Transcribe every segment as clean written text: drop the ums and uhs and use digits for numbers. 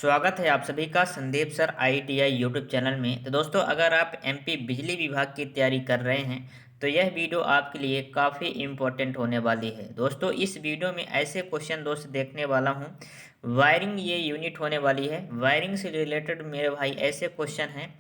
स्वागत है आप सभी का Sandeep sir ITI YouTube channel में। तो दोस्तों, अगर आप एमपी बिजली विभाग की तैयारी कर रहे हैं तो यह वीडियो आपके लिए काफ़ी इम्पोर्टेंट होने वाली है। दोस्तों, इस वीडियो में ऐसे क्वेश्चन दोस्त देखने वाला हूं, वायरिंग ये यूनिट होने वाली है। वायरिंग से रिलेटेड मेरे भाई ऐसे क्वेश्चन हैं,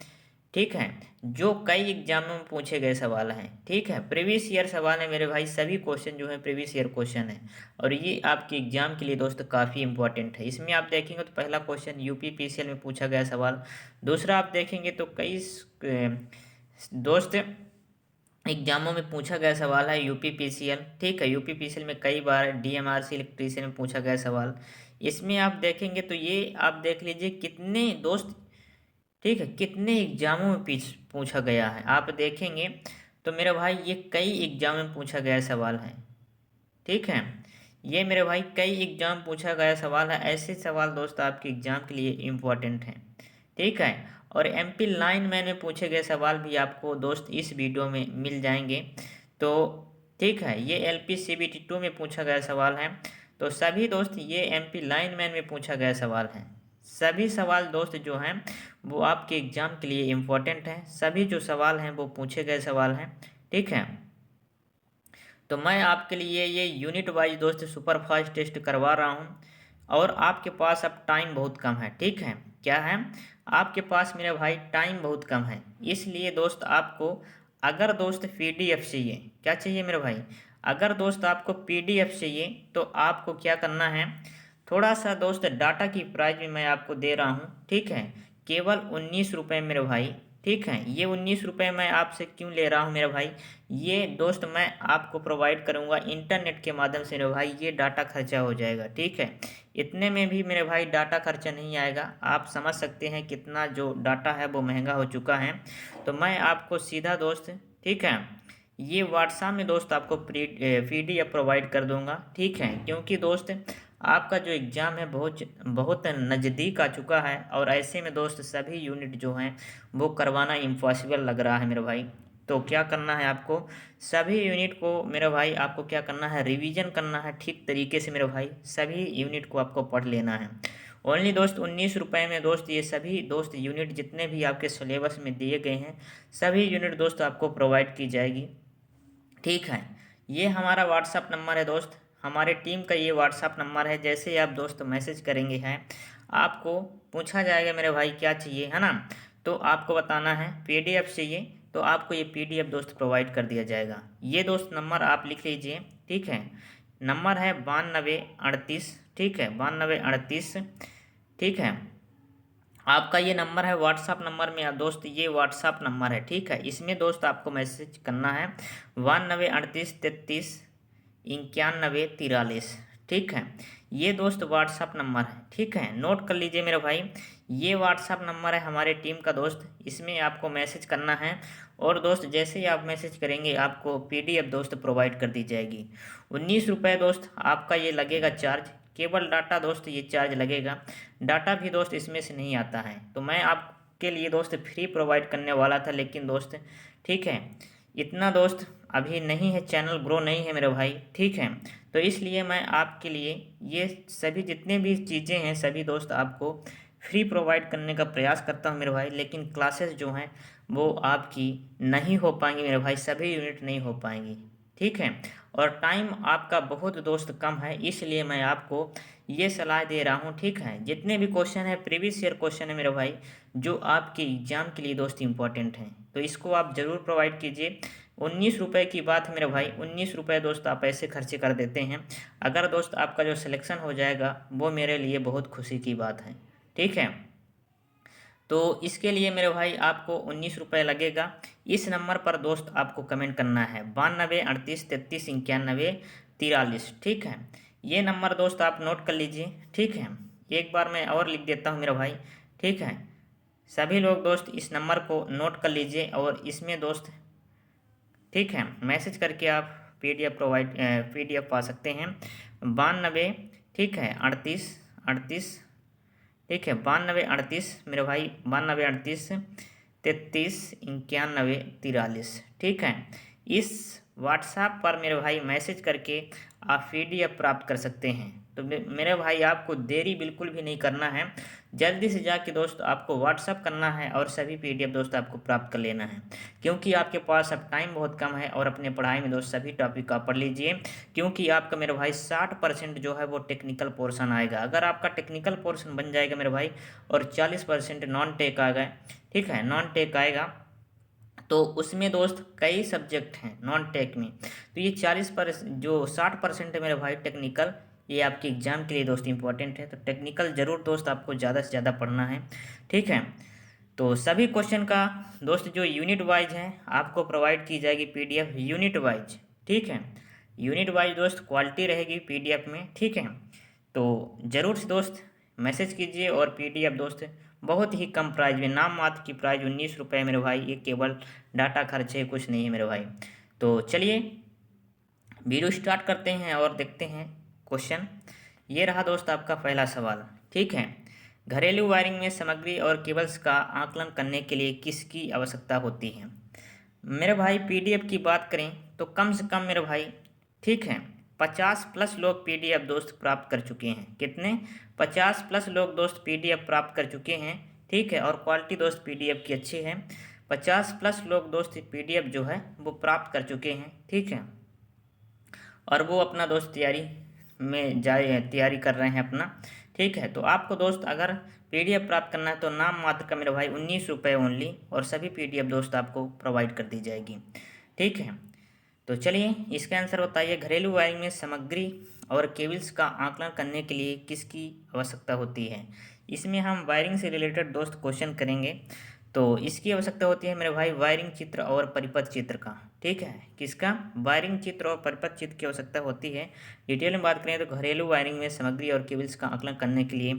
ठीक है, जो कई एग्जामों में पूछे गए सवाल हैं। ठीक है, प्रीवियस ईयर सवाल है मेरे भाई, सभी क्वेश्चन जो हैं प्रीवियस ईयर क्वेश्चन है और ये आपके एग्जाम के लिए दोस्त काफ़ी इंपॉर्टेंट है। इसमें आप देखेंगे तो पहला क्वेश्चन यूपी पीसीएल में पूछा गया सवाल। दूसरा आप देखेंगे तो कई दोस्त एग्जामों में पूछा गया सवाल है यूपी पीसीएल। ठीक है, यूपी पीसीएल में कई बार डीएमआरसी इलेक्ट्रीशियन में पूछा गया सवाल। इसमें आप देखेंगे तो ये आप देख लीजिए कितने दोस्त, ठीक है, कितने एग्जामों में पूछा गया है। आप देखेंगे तो मेरे भाई ये कई एग्जाम में पूछा गया सवाल है। ठीक है, ये मेरे भाई कई एग्जाम पूछा गया सवाल है। ऐसे सवाल दोस्त आपके एग्जाम के लिए इम्पोर्टेंट हैं। ठीक है, और एमपी लाइनमैन में पूछे गए सवाल भी आपको दोस्त इस वीडियो में मिल जाएंगे। तो ठीक है, ये एलपी सीबीटी 2 में पूछा गया सवाल है। तो सभी दोस्त ये एमपी लाइनमैन में पूछा गया सवाल है। सभी सवाल दोस्त जो हैं वो आपके एग्जाम के लिए इम्पोर्टेंट हैं। सभी जो सवाल हैं वो पूछे गए सवाल हैं। ठीक है, तो मैं आपके लिए ये यूनिट वाइज दोस्त सुपर फास्ट टेस्ट करवा रहा हूँ और आपके पास अब टाइम बहुत कम है। ठीक है, क्या है, आपके पास मेरे भाई टाइम बहुत कम है। इसलिए दोस्त आपको अगर दोस्त पीडीएफ चाहिए, क्या चाहिए मेरे भाई, अगर दोस्त आपको पीडीएफ चाहिए तो आपको क्या करना है, थोड़ा सा दोस्त डाटा की प्राइस भी मैं आपको दे रहा हूँ। ठीक है, केवल 19 रुपये मेरे भाई। ठीक है, ये 19 रुपये मैं आपसे क्यों ले रहा हूँ मेरे भाई, ये दोस्त मैं आपको प्रोवाइड करूँगा इंटरनेट के माध्यम से मेरे भाई। ये डाटा खर्चा हो जाएगा। ठीक है, इतने में भी मेरे भाई डाटा खर्चा नहीं आएगा। आप समझ सकते हैं कितना जो डाटा है वो महंगा हो चुका है। तो मैं आपको सीधा दोस्त, ठीक है, ये व्हाट्सएप में दोस्त आपको पीडीएफ प्रोवाइड कर दूंगा। ठीक है, क्योंकि दोस्त आपका जो एग्ज़ाम है बहुत बहुत नज़दीक आ चुका है और ऐसे में दोस्त सभी यूनिट जो हैं वो करवाना इम्पॉसिबल लग रहा है मेरे भाई। तो क्या करना है आपको, सभी यूनिट को मेरे भाई आपको क्या करना है, रिवीजन करना है ठीक तरीके से मेरे भाई। सभी यूनिट को आपको पढ़ लेना है। ओनली दोस्त 19 रुपये में दोस्त ये सभी दोस्त यूनिट जितने भी आपके सिलेबस में दिए गए हैं सभी यूनिट दोस्त आपको प्रोवाइड की जाएगी। ठीक है, ये हमारा व्हाट्सअप नंबर है दोस्त, हमारे टीम का ये व्हाट्सअप नंबर है। जैसे ही आप दोस्त मैसेज करेंगे हैं, आपको पूछा जाएगा मेरे भाई क्या चाहिए, है ना, तो आपको बताना है पीडीएफ चाहिए तो आपको ये पीडीएफ दोस्त प्रोवाइड कर दिया जाएगा। ये दोस्त नंबर आप लिख लीजिए। ठीक है, नंबर है 9238। ठीक है, 9238। ठीक है, आपका ये नंबर है व्हाट्सअप नंबर में दोस्त, ये व्हाट्सअप नंबर है। ठीक है, इसमें दोस्त आपको मैसेज करना है 9238339143। ठीक है, ये दोस्त व्हाट्सअप नंबर है। ठीक है, नोट कर लीजिए मेरे भाई, ये व्हाट्सअप नंबर है हमारे टीम का दोस्त, इसमें आपको मैसेज करना है और दोस्त जैसे ही आप मैसेज करेंगे आपको पीडीएफ दोस्त प्रोवाइड कर दी जाएगी। 19 रुपये दोस्त आपका ये लगेगा चार्ज, केवल डाटा दोस्त ये चार्ज लगेगा। डाटा भी दोस्त इसमें से नहीं आता है, तो मैं आपके लिए दोस्त फ्री प्रोवाइड करने वाला था, लेकिन दोस्त ठीक है इतना दोस्त अभी नहीं है, चैनल ग्रो नहीं है मेरे भाई। ठीक है, तो इसलिए मैं आपके लिए ये सभी जितने भी चीज़ें हैं सभी दोस्त आपको फ्री प्रोवाइड करने का प्रयास करता हूँ मेरे भाई। लेकिन क्लासेस जो हैं वो आपकी नहीं हो पाएंगी मेरे भाई, सभी यूनिट नहीं हो पाएंगी। ठीक है, और टाइम आपका बहुत दोस्त कम है, इसलिए मैं आपको ये सलाह दे रहा हूँ। ठीक है, जितने भी क्वेश्चन है प्रीवियस ईयर क्वेश्चन है मेरे भाई जो आपके एग्जाम के लिए दोस्त इंपॉर्टेंट हैं, तो इसको आप ज़रूर प्रोवाइड कीजिए। 19 रुपये की बात है मेरे भाई, 19 रुपये दोस्त आप ऐसे खर्चे कर देते हैं। अगर दोस्त आपका जो सिलेक्शन हो जाएगा वो मेरे लिए बहुत खुशी की बात है। ठीक है, तो इसके लिए मेरे भाई आपको 19 रुपये लगेगा। इस नंबर पर दोस्त आपको कमेंट करना है 9238339143। ठीक है, ये नंबर दोस्त आप नोट कर लीजिए। ठीक है, एक बार मैं और लिख देता हूँ मेरा भाई। ठीक है, सभी लोग दोस्त इस नंबर को नोट कर लीजिए और इसमें दोस्त, ठीक है, मैसेज करके आप पीडीएफ पा सकते हैं 92, ठीक है, 38 38। ठीक है, 9238 मेरे भाई, 9238339143। ठीक है, इस व्हाट्सएप पर मेरे भाई मैसेज करके आप पीडीएफ प्राप्त कर सकते हैं। तो तो मेरे भाई आपको देरी बिल्कुल भी नहीं करना है, जल्दी से जाके दोस्त आपको व्हाट्सअप करना है और सभी पीडीएफ दोस्त आपको प्राप्त कर लेना है, क्योंकि आपके पास अब टाइम बहुत कम है और अपने पढ़ाई में दोस्त सभी टॉपिक आप पढ़ लीजिए, क्योंकि आपका मेरे भाई 60% जो है वो टेक्निकल पोर्शन आएगा। अगर आपका टेक्निकल पोर्शन बन जाएगा मेरे भाई और 40% नॉन टेक आ गए, ठीक है, नॉन टेक आएगा, तो उसमें दोस्त कई सब्जेक्ट हैं नॉन टेक में, तो ये 60% है मेरे भाई टेक्निकल, ये आपके एग्जाम के लिए दोस्त इंपॉर्टेंट है। तो टेक्निकल जरूर दोस्त आपको ज़्यादा से ज़्यादा पढ़ना है, ठीक है। तो सभी क्वेश्चन का दोस्त जो यूनिट वाइज है आपको प्रोवाइड की जाएगी पीडीएफ यूनिट वाइज, ठीक है। यूनिट वाइज दोस्त क्वालिटी रहेगी पीडीएफ में, ठीक है। तो ज़रूर से दोस्त मैसेज कीजिए और पीडीएफ दोस्त बहुत ही कम प्राइस में, नाम मात्र की प्राइस 19 रुपये मेरे भाई, ये केवल डाटा खर्च है, कुछ नहीं है मेरे भाई। तो चलिए वीडियो स्टार्ट करते हैं और देखते हैं क्वेश्चन। ये रहा दोस्त आपका पहला सवाल, ठीक है। घरेलू वायरिंग में सामग्री और केबल्स का आकलन करने के लिए किसकी आवश्यकता होती है? मेरे भाई पीडीएफ की बात करें तो कम से कम मेरे भाई, ठीक है, 50+ लोग पीडीएफ दोस्त प्राप्त कर चुके हैं। कितने? 50+ लोग दोस्त पीडीएफ प्राप्त कर चुके हैं, ठीक है। और क्वालिटी दोस्त पीडीएफ की अच्छी है। 50+ लोग दोस्त पीडीएफ जो है वो प्राप्त कर चुके हैं, ठीक है। और वो अपना दोस्त तैयारी कर रहे हैं अपना, ठीक है। तो आपको दोस्त अगर पीडीएफ प्राप्त करना है तो नाम मात्र का मेरे भाई 19 रुपये ओनली, और सभी पीडीएफ दोस्त आपको प्रोवाइड कर दी जाएगी, ठीक है। तो चलिए इसका आंसर बताइए, घरेलू वायरिंग में सामग्री और केबल्स का आकलन करने के लिए किसकी आवश्यकता होती है? इसमें हम वायरिंग से रिलेटेड दोस्त क्वेश्चन करेंगे। तो इसकी आवश्यकता होती है मेरे भाई वायरिंग चित्र और परिपथ चित्र का, ठीक है। किसका? वायरिंग चित्र और परिपथ चित्र की आवश्यकता होती है। डिटेल में बात करें तो घरेलू वायरिंग में सामग्री और केबल्स का आकलन करने के लिए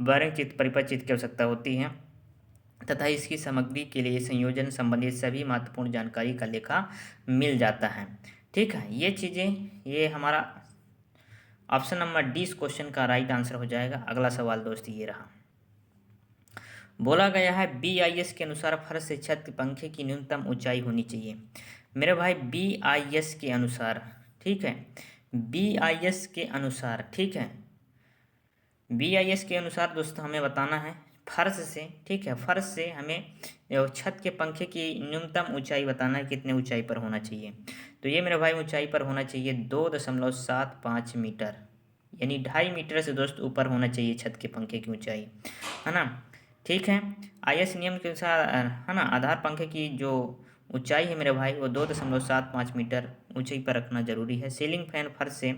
वायरिंग चित्र परिपथ चित्र की आवश्यकता होती है, तथा इसकी सामग्री के लिए संयोजन संबंधित सभी महत्वपूर्ण जानकारी का लेखा मिल जाता है, ठीक है। ये चीज़ें, ये हमारा ऑप्शन नंबर डी इस क्वेश्चन का राइट आंसर हो जाएगा। अगला सवाल दोस्त ये रहा, बोला गया है BIS के अनुसार फर्श से छत के पंखे की न्यूनतम ऊंचाई होनी चाहिए। मेरे भाई BIS के अनुसार, ठीक है, BIS के अनुसार, ठीक है, BIS के अनुसार दोस्तों हमें बताना है फर्श से, ठीक है, फर्श से हमें छत के पंखे की न्यूनतम ऊंचाई बताना है, कितने ऊंचाई पर होना चाहिए। तो ये मेरे भाई ऊंचाई पर होना चाहिए 2.75 मीटर, यानी 2.5 मीटर से दोस्त ऊपर होना चाहिए छत के पंखे की ऊंचाई, है ना, ठीक है। IS नियम के अनुसार, है ना, आधार पंखे की जो ऊंचाई है मेरे भाई वो 2.75 मीटर ऊंचाई पर रखना जरूरी है। सीलिंग फैन फर्श से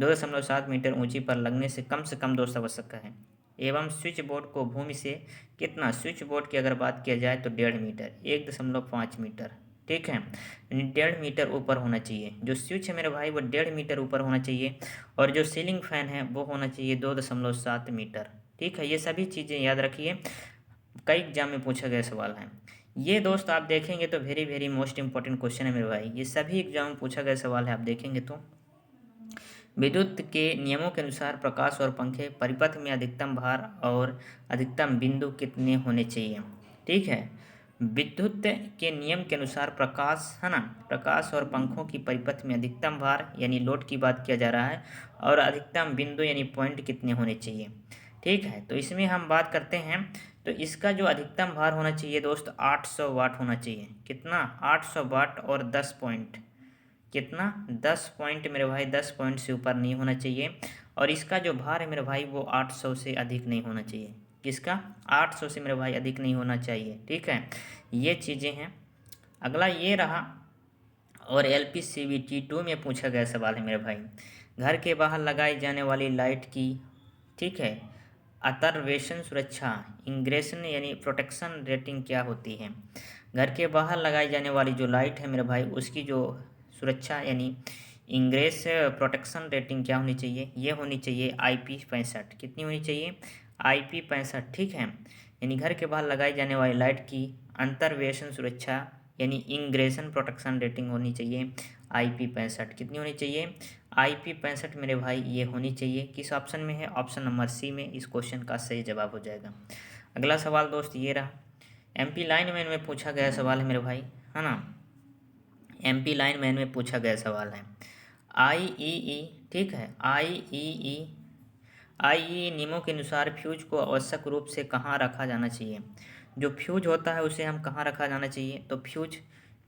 2.7 मीटर ऊंची पर लगने से कम दोस्त आवश्यक है। एवं स्विच बोर्ड को भूमि से कितना, स्विच बोर्ड की अगर बात किया जाए तो 1.5 मीटर, 1.5 मीटर, ठीक है, 1.5 मीटर ऊपर होना चाहिए। जो स्विच है मेरे भाई वो 1.5 मीटर ऊपर होना चाहिए, और जो सीलिंग फैन है वो होना चाहिए 2.7 मीटर, ठीक है। ये सभी चीज़ें याद रखिए, कई एग्जाम में पूछा गया सवाल है ये दोस्त। आप देखेंगे तो very very most important question है मेरे भाई, ये सभी एग्जाम में पूछा गया सवाल है। आप देखेंगे तो विद्युत के नियमों के अनुसार प्रकाश और पंखे परिपथ में अधिकतम भार और अधिकतम बिंदु कितने होने चाहिए, ठीक है। विद्युत के नियम के अनुसार प्रकाश, है ना, प्रकाश और पंखों की परिपथ में अधिकतम भार यानी लोड की बात किया जा रहा है, और अधिकतम बिंदु यानी पॉइंट कितने होने चाहिए, ठीक है। तो इसमें हम बात करते हैं तो इसका जो अधिकतम भार होना चाहिए दोस्त 800 वाट होना चाहिए। कितना? 800 वाट, और 10 पॉइंट, कितना? 10 पॉइंट मेरे भाई, 10 पॉइंट से ऊपर नहीं होना चाहिए। और इसका जो भार है मेरे भाई वो 800 से अधिक नहीं होना चाहिए। किसका? 800 से मेरे भाई अधिक नहीं होना चाहिए, ठीक है। ये चीज़ें हैं। अगला ये रहा, और LPCVT 2 में पूछा गया सवाल है मेरे भाई, घर के बाहर लगाई जाने वाली लाइट की, ठीक है, अंतर्वेशन सुरक्षा इंग्रेशन यानी प्रोटेक्शन रेटिंग क्या होती है? घर के बाहर लगाई जाने वाली जो लाइट है मेरे भाई उसकी जो सुरक्षा यानी इंग्रेस प्रोटेक्शन रेटिंग क्या होनी चाहिए? ये होनी चाहिए IP65। कितनी होनी चाहिए? IP65, ठीक है। यानी घर के बाहर लगाई जाने वाली लाइट की अंतर्वेशन सुरक्षा यानी इंग्रेशन प्रोटेक्शन रेटिंग होनी चाहिए IP65। कितनी होनी चाहिए? IP65 मेरे भाई ये होनी चाहिए। किस ऑप्शन में है? ऑप्शन नंबर सी में इस क्वेश्चन का सही जवाब हो जाएगा। अगला सवाल दोस्त ये रहा, MP लाइनमैन में पूछा गया सवाल है मेरे भाई, है ना, MP लाइनमैन में पूछा गया सवाल है। IEE, ठीक है, IEE आईईई नियमों के अनुसार फ्यूज को आवश्यक रूप से कहाँ रखा जाना चाहिए। जो फ्यूज होता है उसे हम कहाँ रखा जाना चाहिए, तो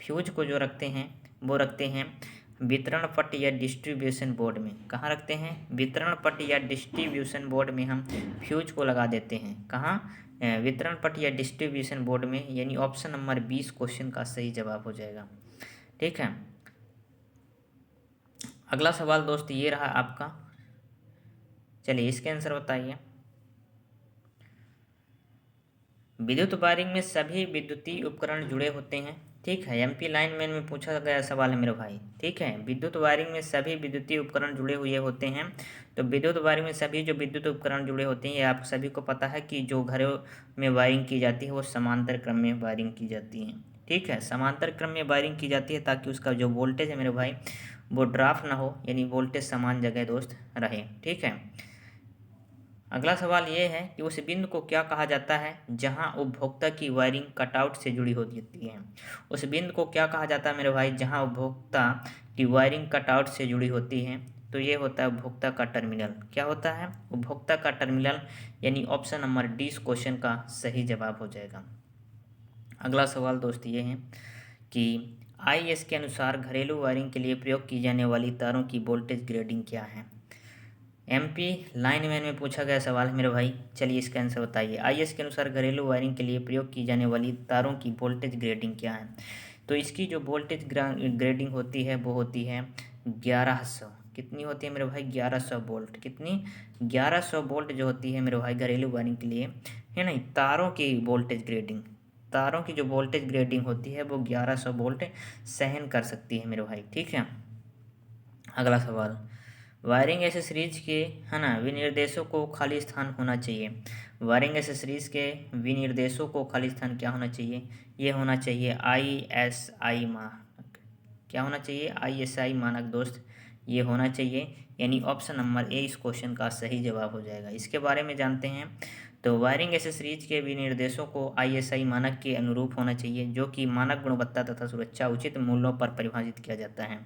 फ्यूज को जो रखते हैं वो रखते हैं वितरण पट या डिस्ट्रीब्यूशन बोर्ड में। कहाँ रखते हैं, वितरण पट या डिस्ट्रीब्यूशन बोर्ड में हम फ्यूज को लगा देते हैं। कहाँ, वितरण पट या डिस्ट्रीब्यूशन बोर्ड में, यानी ऑप्शन नंबर 20 क्वेश्चन का सही जवाब हो जाएगा। ठीक है, अगला सवाल दोस्त ये रहा आपका। चलिए इसके आंसर बताइए। विद्युत वायरिंग में सभी विद्युतीय उपकरण जुड़े होते हैं। ठीक है, एमपी लाइनमैन में पूछा गया सवाल है मेरे भाई। ठीक है, विद्युत वायरिंग में सभी विद्युतीय उपकरण जुड़े हुए होते हैं। तो विद्युत वायरिंग में सभी जो विद्युत उपकरण जुड़े होते हैं, ये आप सभी को पता है कि जो घरों में वायरिंग की जाती है वो समांतर क्रम में वायरिंग की जाती है। ठीक है, समांतर क्रम में वायरिंग की जाती है ताकि उसका जो वोल्टेज है मेरे भाई वो ड्राफ्ट ना हो, यानी वोल्टेज समान जगह दोस्त रहे। ठीक है, अगला सवाल ये है कि उस बिंदु को क्या कहा जाता है जहां उपभोक्ता की वायरिंग कटआउट से जुड़ी होती है। उस बिंदु को क्या कहा जाता है मेरे भाई जहां उपभोक्ता की वायरिंग कटआउट से जुड़ी होती है, तो ये होता है उपभोक्ता का टर्मिनल। क्या होता है, उपभोक्ता का टर्मिनल, यानी ऑप्शन नंबर 20 क्वेश्चन का सही जवाब हो जाएगा। अगला सवाल दोस्त ये है कि आईएस के अनुसार घरेलू वायरिंग के लिए प्रयोग की जाने वाली तारों की वोल्टेज ग्रेडिंग क्या है। एमपी लाइनमैन में पूछा गया सवाल है मेरे भाई। चलिए इसका आंसर बताइए। आईएस के अनुसार घरेलू वायरिंग के लिए प्रयोग की जाने वाली तारों की वोल्टेज ग्रेडिंग क्या है। तो इसकी जो वोल्टेज ग्रेडिंग होती है वो होती है 1100। कितनी होती है मेरे भाई, 1100 वोल्ट। कितनी, 1100 वोल्ट जो होती है मेरे भाई घरेलू वायरिंग के लिए, है नहीं, तारों की वोल्टेज ग्रेडिंग, तारों की जो वोल्टेज ग्रेडिंग होती है वो 1100 वोल्ट सहन कर सकती है मेरे भाई। ठीक है, अगला सवाल, वायरिंग एसेसरीज के, है ना, विनिर्देशों को खाली स्थान होना चाहिए। वायरिंग एसेसरीज के विनिर्देशों को खाली स्थान क्या होना चाहिए, ये होना चाहिए ISI मानक। क्या होना चाहिए, ISI मानक दोस्त, ये होना चाहिए, यानी ऑप्शन नंबर ए इस क्वेश्चन का सही जवाब हो जाएगा। इसके बारे में जानते हैं। तो वायरिंग एसेसरीज के विनिर्देशों को ISI मानक के अनुरूप होना चाहिए, जो कि मानक गुणवत्ता तथा सुरक्षा उचित मूल्यों पर परिभाषित किया जाता है।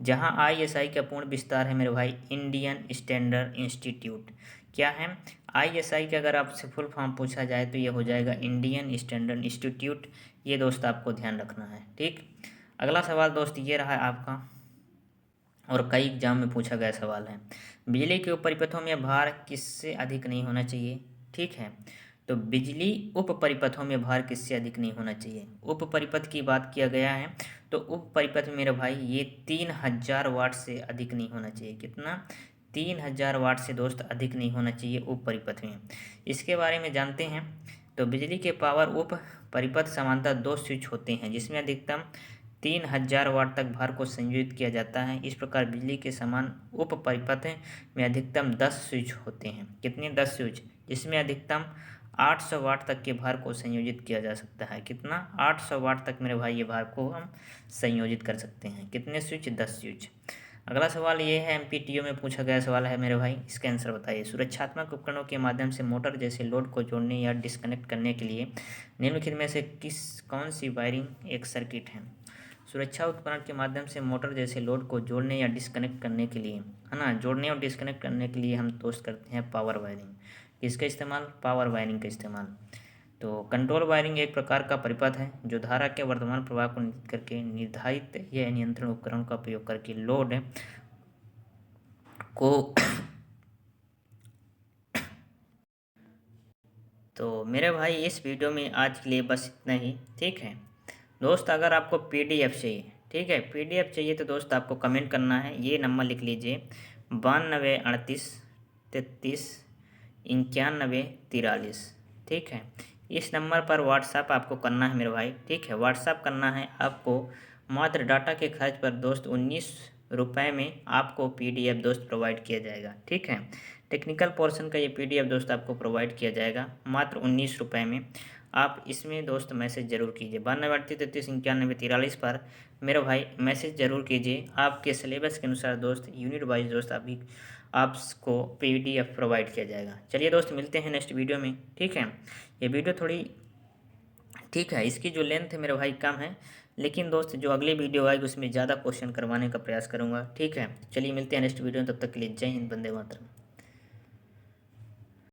जहां ISI का पूर्ण विस्तार है मेरे भाई इंडियन स्टैंडर्ड इंस्टीट्यूट। क्या है, ISI का अगर आपसे फुल फॉर्म पूछा जाए तो ये हो जाएगा इंडियन स्टैंडर्ड इंस्टीट्यूट। ये दोस्त आपको ध्यान रखना है। ठीक, अगला सवाल दोस्त ये रहा है आपका, और कई एग्जाम में पूछा गया सवाल है। बिजली के उप परिपथों में भार किससे अधिक नहीं होना चाहिए। ठीक है, तो बिजली उप परिपथों में भार किससे अधिक नहीं होना चाहिए। उप परिपथ की बात किया गया है, तो उप परिपथ मेरे भाई ये 3000 वाट से अधिक नहीं होना चाहिए। कितना, 3000 वाट से दोस्त अधिक नहीं होना चाहिए उप परिपथ में। इसके बारे में जानते हैं। तो बिजली के पावर उप परिपथ समांतर 2 स्विच होते हैं जिसमें अधिकतम 3000 वाट तक भार को संयोजित किया जाता है। इस प्रकार बिजली के समान उप परिपथ में अधिकतम 10 स्विच होते हैं। कितने, 10 स्विच, जिसमें अधिकतम 800 वाट तक के भार को संयोजित किया जा सकता है। कितना, 800 वाट तक मेरे भाई ये भार को हम संयोजित कर सकते हैं। कितने स्विच, 10 स्विच। अगला सवाल ये है, MPTO में पूछा गया सवाल है मेरे भाई। इसका आंसर बताइए। सुरक्षात्मक उपकरणों के माध्यम से मोटर जैसे लोड को जोड़ने या डिस्कनेक्ट करने के लिए निम्नलिखित में से कौन सी वायरिंग एक सर्किट है। सुरक्षा उपकरण के माध्यम से मोटर जैसे लोड को जोड़ने या डिस्कनेक्ट करने के लिए, है ना, जोड़ने और डिस्कनेक्ट करने के लिए हम दोस्त करते हैं पावर वायरिंग। किसका इस्तेमाल, पावर वायरिंग का इस्तेमाल। तो कंट्रोल वायरिंग एक प्रकार का परिपथ है जो धारा के वर्तमान प्रवाह को नियंत्रित करके निर्धारित या नियंत्रण उपकरण का उपयोग करके लोड को तो मेरे भाई इस वीडियो में आज के लिए बस इतना ही। ठीक है दोस्त, अगर आपको PDF चाहिए, ठीक है, PDF चाहिए तो दोस्त आपको कमेंट करना है। ये नंबर लिख लीजिए 9238339143। ठीक है, इस नंबर पर व्हाट्सअप आपको करना है मेरे भाई। ठीक है, व्हाट्सअप करना है आपको। मात्र डाटा के खर्च पर दोस्त 19 रुपये में आपको PDF दोस्त प्रोवाइड किया जाएगा। ठीक है, टेक्निकल पोर्शन का ये PDF दोस्त आपको प्रोवाइड किया जाएगा मात्र 19 रुपये में। आप इसमें दोस्त मैसेज जरूर कीजिए 9238339143 पर मेरे भाई मैसेज जरूर कीजिए। आपके सिलेबस के अनुसार दोस्त यूनिट वाइज दोस्त आपको PDF प्रोवाइड किया जाएगा। चलिए दोस्त, मिलते हैं नेक्स्ट वीडियो में। ठीक है, ये वीडियो थोड़ी, ठीक है, इसकी जो लेंथ है मेरे भाई कम है, लेकिन दोस्त जो अगली वीडियो आएगी उसमें ज़्यादा क्वेश्चन करवाने का प्रयास करूँगा। ठीक है, चलिए मिलते हैं नेक्स्ट वीडियो में। तब तक के लिए जय हिंद, वंदे मातरम।